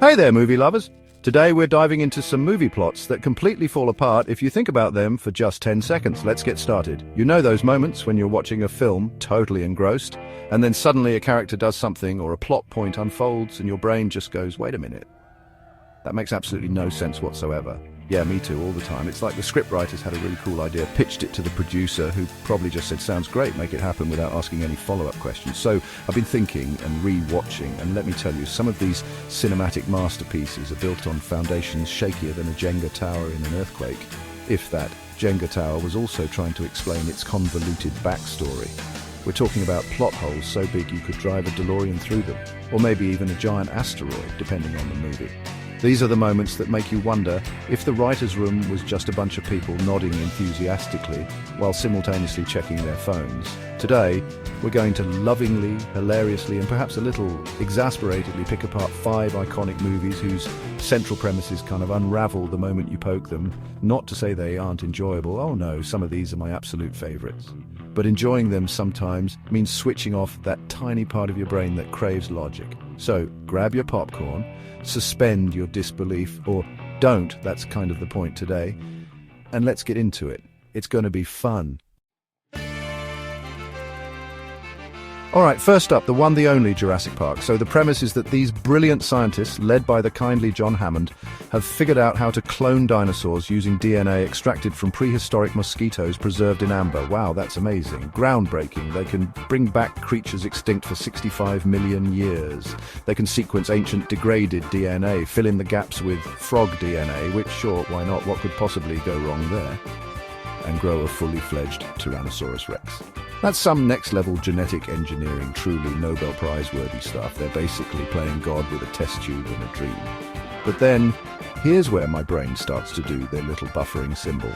Hey there, movie lovers! Today we're diving into some movie plots that completely fall apart if you think about them for just 10 seconds. Let's get started. You know those moments when you're watching a film, totally engrossed, and then suddenly a character does something or a plot point unfolds and your brain just goes, wait a minute. That makes absolutely no sense whatsoever. Yeah, me too, all the time. It's like the scriptwriters had a really cool idea, pitched it to the producer, who probably just said, sounds great, make it happen, without asking any follow-up questions. So I've been thinking and re-watching, and let me tell you, some of these cinematic masterpieces are built on foundations shakier than a Jenga tower in an earthquake. If that Jenga tower was also trying to explain its convoluted backstory. We're talking about plot holes so big you could drive a DeLorean through them, or maybe even a giant asteroid, depending on the movie. These are the moments that make you wonder if the writer's room was just a bunch of people nodding enthusiastically while simultaneously checking their phones. Today, we're going to lovingly, hilariously, and perhaps a little exasperatedly pick apart 5 iconic movies whose central premises kind of unravel the moment you poke them. Not to say they aren't enjoyable. Oh no, some of these are my absolute favorites. But enjoying them sometimes means switching off that tiny part of your brain that craves logic. So grab your popcorn, suspend your disbelief, or don't, that's kind of the point today, and let's get into it. It's going to be fun. Alright, first up, the one, the only Jurassic Park. So the premise is that these brilliant scientists, led by the kindly John Hammond, have figured out how to clone dinosaurs using DNA extracted from prehistoric mosquitoes preserved in amber. Wow, that's amazing. Groundbreaking. They can bring back creatures extinct for 65 million years. They can sequence ancient degraded DNA, fill in the gaps with frog DNA, which, sure, why not? What could possibly go wrong there? And grow a fully fledged Tyrannosaurus Rex. That's some next-level genetic engineering, truly Nobel Prize-worthy stuff. They're basically playing God with a test tube and a dream. But then, here's where my brain starts to do their little buffering symbol.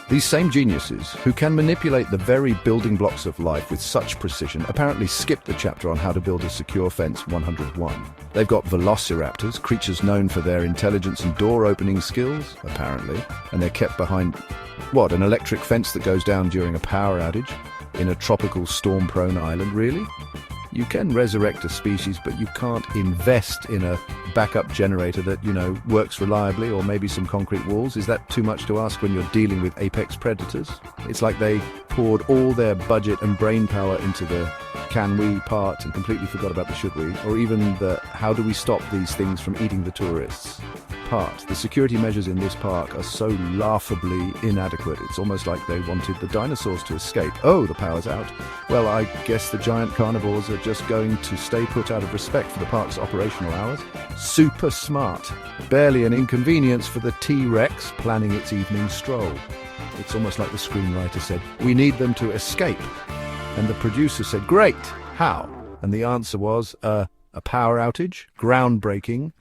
These same geniuses, who can manipulate the very building blocks of life with such precision, apparently skipped the chapter on how to build a secure fence 101. They've got velociraptors, creatures known for their intelligence and door-opening skills, apparently, and they're kept behind, what, an electric fence that goes down during a power outage? In a tropical storm-prone island, really? You can resurrect a species, but you can't invest in a backup generator that, works reliably, or maybe some concrete walls. Is that too much to ask when you're dealing with apex predators? It's like they poured all their budget and brain power into the can we part and completely forgot about the should we, or even the how do we stop these things from eating the tourists part. The security measures in this park are so laughably inadequate. It's almost like they wanted the dinosaurs to escape. Oh, the power's out. Well, I guess the giant carnivores are just going to stay put out of respect for the park's operational hours. Super smart. Barely an inconvenience for the T-Rex planning its evening stroll. It's almost like the screenwriter said, we need them to escape. And the producer said, great, how? And the answer was, a power outage, groundbreaking.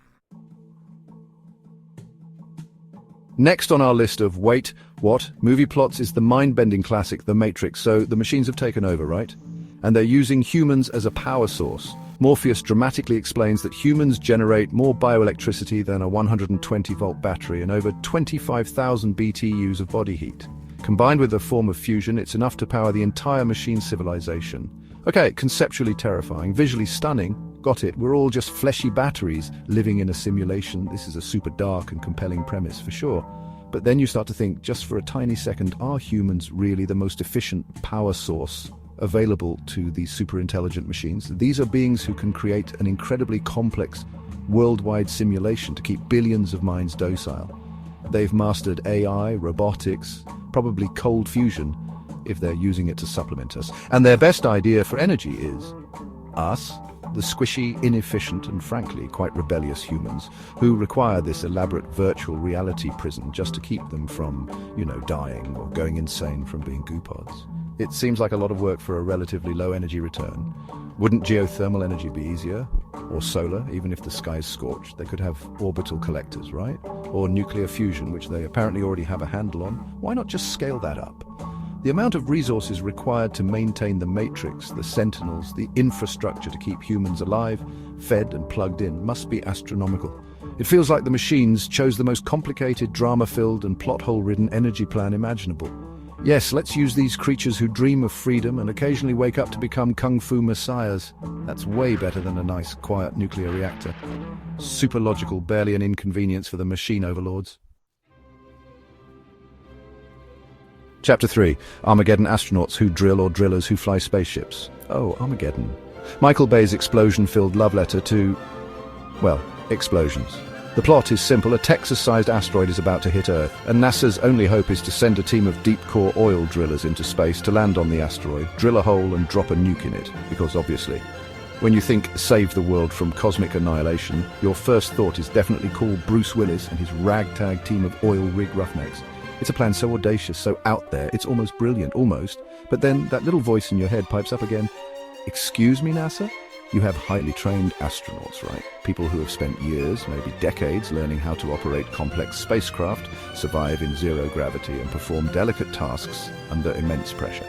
Next on our list of wait, what, movie plots is the mind-bending classic The Matrix. So the machines have taken over, right? And they're using humans as a power source. Morpheus dramatically explains that humans generate more bioelectricity than a 120-volt battery and over 25,000 BTUs of body heat. Combined with a form of fusion, it's enough to power the entire machine civilization. Okay, conceptually terrifying, visually stunning. Got it, we're all just fleshy batteries living in a simulation. This is a super dark and compelling premise for sure. But then you start to think, just for a tiny second, are humans really the most efficient power source available to these super intelligent machines? These are beings who can create an incredibly complex worldwide simulation to keep billions of minds docile. They've mastered AI, robotics, probably cold fusion, if they're using it to supplement us. And their best idea for energy is us, the squishy, inefficient, and frankly quite rebellious humans who require this elaborate virtual reality prison just to keep them from, dying or going insane from being goo pods. It seems like a lot of work for a relatively low energy return. Wouldn't geothermal energy be easier? Or solar, even if the sky's scorched? They could have orbital collectors, right? Or nuclear fusion, which they apparently already have a handle on. Why not just scale that up? The amount of resources required to maintain the Matrix, the Sentinels, the infrastructure to keep humans alive, fed and plugged in must be astronomical. It feels like the machines chose the most complicated, drama-filled and plot-hole-ridden energy plan imaginable. Yes, let's use these creatures who dream of freedom and occasionally wake up to become kung fu messiahs. That's way better than a nice, quiet nuclear reactor. Super logical, barely an inconvenience for the machine overlords. Chapter 3. Armageddon astronauts who drill or drillers who fly spaceships. Oh, Armageddon. Michael Bay's explosion-filled love letter to, well, explosions. The plot is simple. A Texas-sized asteroid is about to hit Earth, and NASA's only hope is to send a team of deep-core oil drillers into space to land on the asteroid, drill a hole and drop a nuke in it, because obviously, when you think save the world from cosmic annihilation, your first thought is definitely call Bruce Willis and his ragtag team of oil rig roughnecks. It's a plan so audacious, so out there, it's almost brilliant, almost. But then that little voice in your head pipes up again. Excuse me, NASA? You have highly trained astronauts, right? People who have spent years, maybe decades, learning how to operate complex spacecraft, survive in zero gravity, and perform delicate tasks under immense pressure.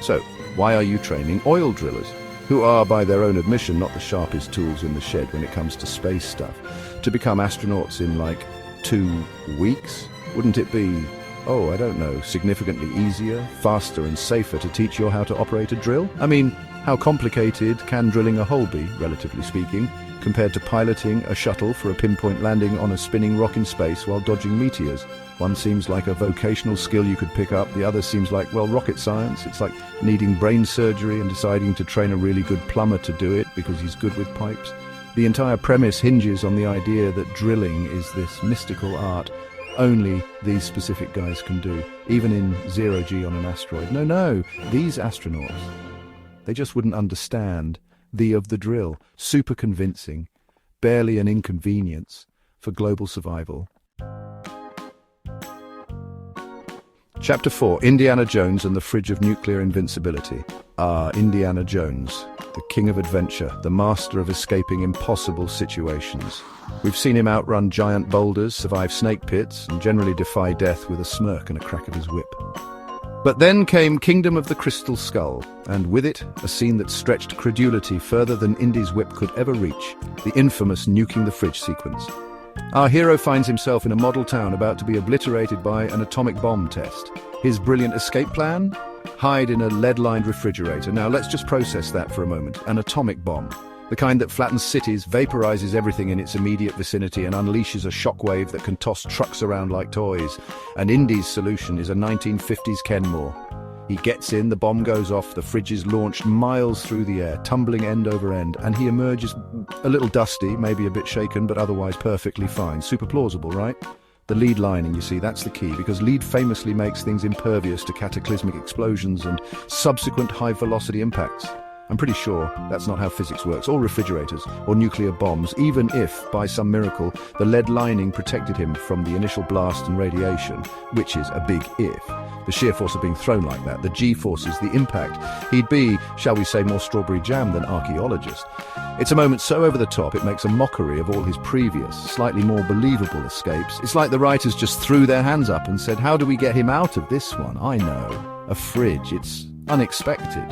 So, why are you training oil drillers, who are, by their own admission, not the sharpest tools in the shed when it comes to space stuff, to become astronauts in, like, 2 weeks? Wouldn't it be, oh, I don't know, significantly easier, faster and safer to teach you how to operate a drill? I mean, how complicated can drilling a hole be, relatively speaking, compared to piloting a shuttle for a pinpoint landing on a spinning rock in space while dodging meteors? One seems like a vocational skill you could pick up, the other seems like, well, rocket science. It's like needing brain surgery and deciding to train a really good plumber to do it because he's good with pipes. The entire premise hinges on the idea that drilling is this mystical art only these specific guys can do, even in zero-G on an asteroid. No, these astronauts, they just wouldn't understand the drill. Super convincing, barely an inconvenience for global survival. Chapter 4. Indiana Jones and the Fridge of Nuclear Invincibility. Indiana Jones, the king of adventure, the master of escaping impossible situations. We've seen him outrun giant boulders, survive snake pits, and generally defy death with a smirk and a crack of his whip. But then came Kingdom of the Crystal Skull, and with it, a scene that stretched credulity further than Indy's whip could ever reach, the infamous nuking the fridge sequence. Our hero finds himself in a model town about to be obliterated by an atomic bomb test. His brilliant escape plan? Hide in a lead-lined refrigerator. Now let's just process that for a moment. An atomic bomb. The kind that flattens cities, vaporizes everything in its immediate vicinity, and unleashes a shockwave that can toss trucks around like toys. And Indy's solution is a 1950s Kenmore. He gets in, the bomb goes off, the fridge is launched miles through the air, tumbling end over end, and he emerges a little dusty, maybe a bit shaken, but otherwise perfectly fine. Super plausible, right? The lead lining, you see, that's the key, because lead famously makes things impervious to cataclysmic explosions and subsequent high-velocity impacts. I'm pretty sure that's not how physics works, or refrigerators, or nuclear bombs, even if, by some miracle, the lead lining protected him from the initial blast and radiation, which is a big if. The sheer force of being thrown like that, the G-forces, the impact, he'd be, shall we say, more strawberry jam than archaeologist. It's a moment so over the top it makes a mockery of all his previous, slightly more believable escapes. It's like the writers just threw their hands up and said, how do we get him out of this one? I know. A fridge. It's unexpected.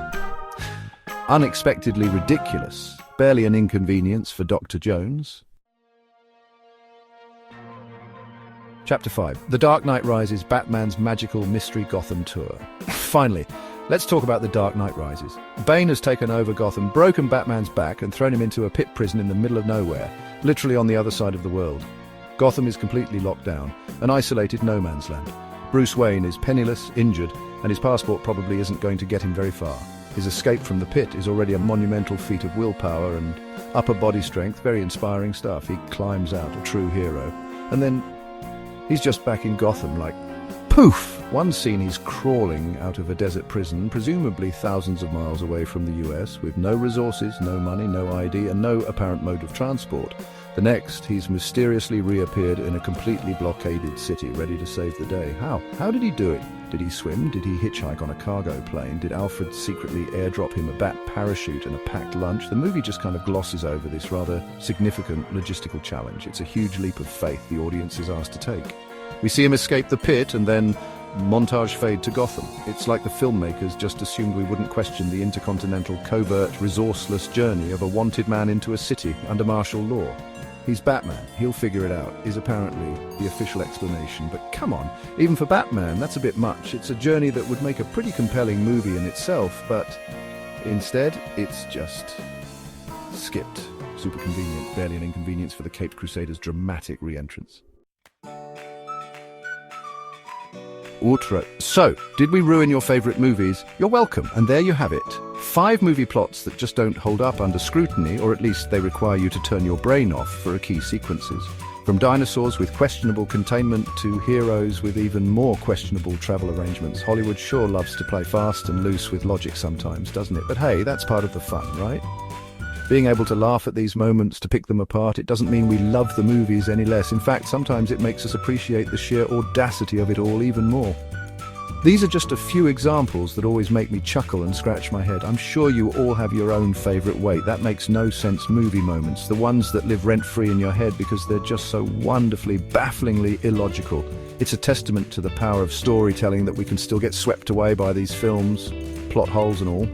Unexpectedly ridiculous. Barely an inconvenience for Dr. Jones. Chapter 5. The Dark Knight Rises, Batman's magical mystery Gotham tour. Finally, let's talk about The Dark Knight Rises. Bane has taken over Gotham, broken Batman's back, and thrown him into a pit prison in the middle of nowhere, literally on the other side of the world. Gotham is completely locked down, an isolated no man's land. Bruce Wayne is penniless, injured, and his passport probably isn't going to get him very far. His escape from the pit is already a monumental feat of willpower and upper body strength, very inspiring stuff. He climbs out, a true hero. And then he's just back in Gotham, like, poof! One scene he's crawling out of a desert prison, presumably thousands of miles away from the US, with no resources, no money, no ID, and no apparent mode of transport. The next, he's mysteriously reappeared in a completely blockaded city, ready to save the day. How? How did he do it? Did he swim? Did he hitchhike on a cargo plane? Did Alfred secretly airdrop him a bat parachute and a packed lunch? The movie just kind of glosses over this rather significant logistical challenge. It's a huge leap of faith the audience is asked to take. We see him escape the pit and then montage fade to Gotham. It's like the filmmakers just assumed we wouldn't question the intercontinental, covert, resourceless journey of a wanted man into a city under martial law. He's Batman, he'll figure it out, is apparently the official explanation. But come on, even for Batman, that's a bit much. It's a journey that would make a pretty compelling movie in itself, but instead, it's just skipped. Super convenient, barely an inconvenience for the Caped Crusaders' dramatic re-entrance. Outre. So, did we ruin your favourite movies? You're welcome, and there you have it. 5 movie plots that just don't hold up under scrutiny, or at least they require you to turn your brain off for key sequences. From dinosaurs with questionable containment to heroes with even more questionable travel arrangements, Hollywood sure loves to play fast and loose with logic sometimes, doesn't it? But hey, that's part of the fun, right? Being able to laugh at these moments, to pick them apart, it doesn't mean we love the movies any less. In fact, sometimes it makes us appreciate the sheer audacity of it all even more. These are just a few examples that always make me chuckle and scratch my head. I'm sure you all have your own favourite wait, that makes no sense movie moments, the ones that live rent-free in your head because they're just so wonderfully, bafflingly illogical. It's a testament to the power of storytelling that we can still get swept away by these films, plot holes and all.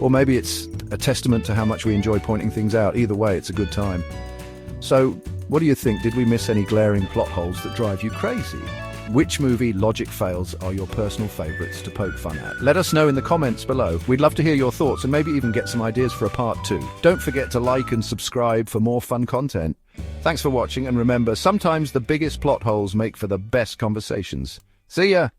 Or maybe it's a testament to how much we enjoy pointing things out. Either way, it's a good time. So, what do you think? Did we miss any glaring plot holes that drive you crazy? Which movie logic fails are your personal favourites to poke fun at? Let us know in the comments below. We'd love to hear your thoughts and maybe even get some ideas for a part 2. Don't forget to like and subscribe for more fun content. Thanks for watching, and remember, sometimes the biggest plot holes make for the best conversations. See ya!